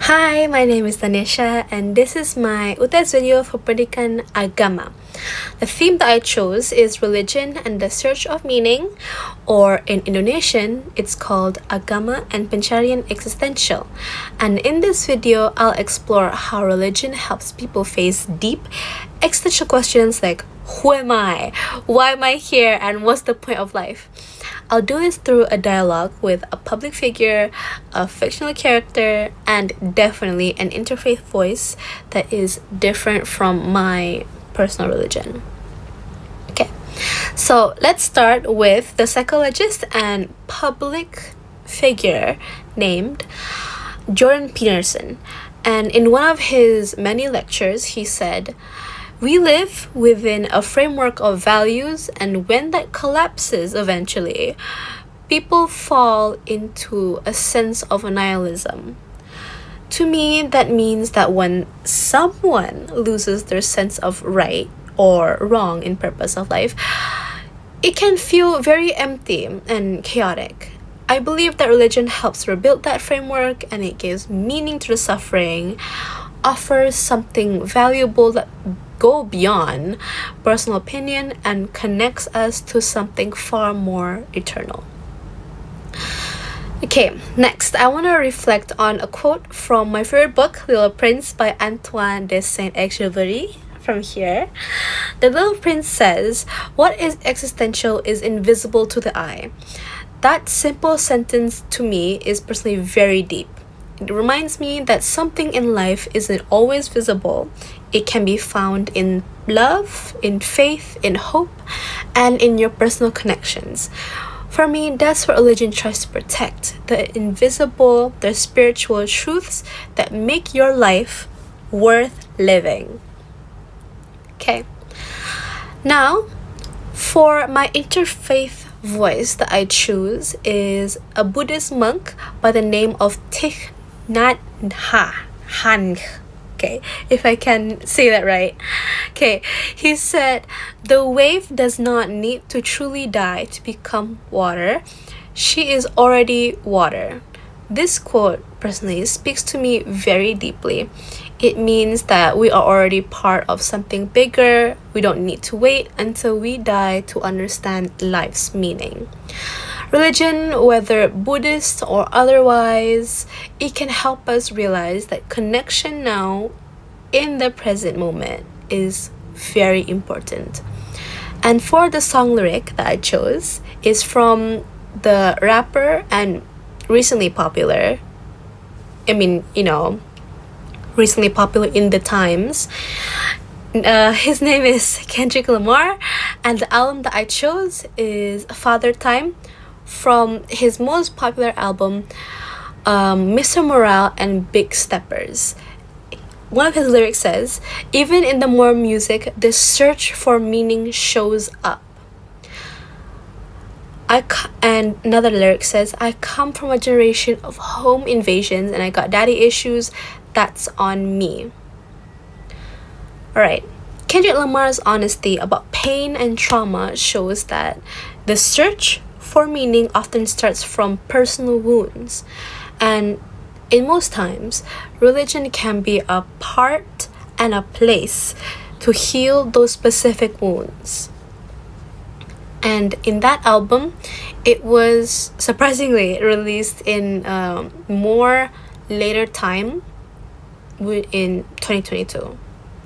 Hi, my name is Danesha and this is my UTS video for Pendidikan Agama. The theme that I chose is religion and the search of meaning, or in Indonesian, it's called Agama and Pencarian Existential. And in this video, I'll explore how religion helps people face deep existential questions like, who am I? Why am I here? And what's the point of life? I'll do this through a dialogue with a public figure, a fictional character, and definitely an interfaith voice that is different from my personal religion. Okay, so let's start with the psychologist and public figure named Jordan Peterson. And in one of his many lectures, he said, "We live within a framework of values, and when that collapses eventually, people fall into a sense of nihilism. To me, that means that when someone loses their sense of right or wrong in purpose of life, it can feel very empty and chaotic. I believe that religion helps rebuild that framework, and it gives meaning to the suffering, offers something valuable that go beyond personal opinion and connects us to something far more eternal." Okay, next, I want to reflect on a quote from my favorite book, Little Prince by Antoine de Saint-Exupéry. From here, the Little Prince says, "What is existential is invisible to the eye." That simple sentence to me is personally very deep. It reminds me that something in life isn't always visible. It can be found in love, in faith, in hope, and in your personal connections. For me, that's what religion tries to protect, the invisible, the spiritual truths that make your life worth living. Okay, now for my interfaith voice that I choose is a Buddhist monk by the name of Thich Nhat Hanh. Okay, if I can say that right. Okay, he said, "The wave does not need to truly die to become water. She is already water." This quote personally speaks to me very deeply. It means that we are already part of something bigger. We don't need to wait until we die to understand life's meaning. Religion, whether Buddhist or otherwise, it can help us realize that connection now in the present moment is very important. And for the song lyric that I chose is from the rapper and recently popular, recently popular in the times. His name is Kendrick Lamar, and the album that I chose is Father Time, from his most popular album, Mr. Morale and Big Steppers. One of his lyrics says, "Even in the more music, the search for meaning shows up." And another lyric says, "I come from a generation of home invasions and I got daddy issues. That's on me." Alright, Kendrick Lamar's honesty about pain and trauma shows that the search for meaning often starts from personal wounds, and in most times, religion can be a part and a place to heal those specific wounds. And in that album, it was surprisingly released in more later time in 2022,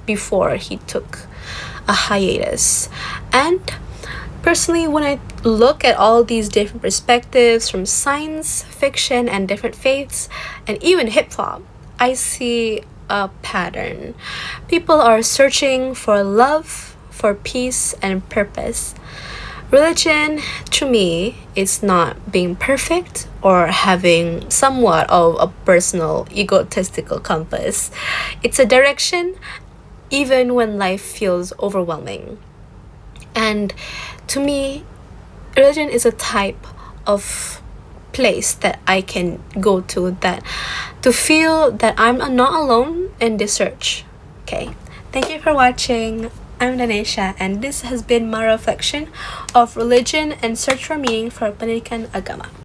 before he took a hiatus. And personally, when I look at all these different perspectives from science, fiction, and different faiths, and even hip-hop, I see a pattern. People are searching for love, for peace, and purpose. Religion, to me, is not being perfect or having somewhat of a personal egotistical compass. It's a direction, even when life feels overwhelming. And to me, religion is a type of place that I can go to feel that I'm not alone in this search. Okay, thank you for watching. I'm Danesha, and this has been my reflection of religion and search for meaning for Pendidikan Agama.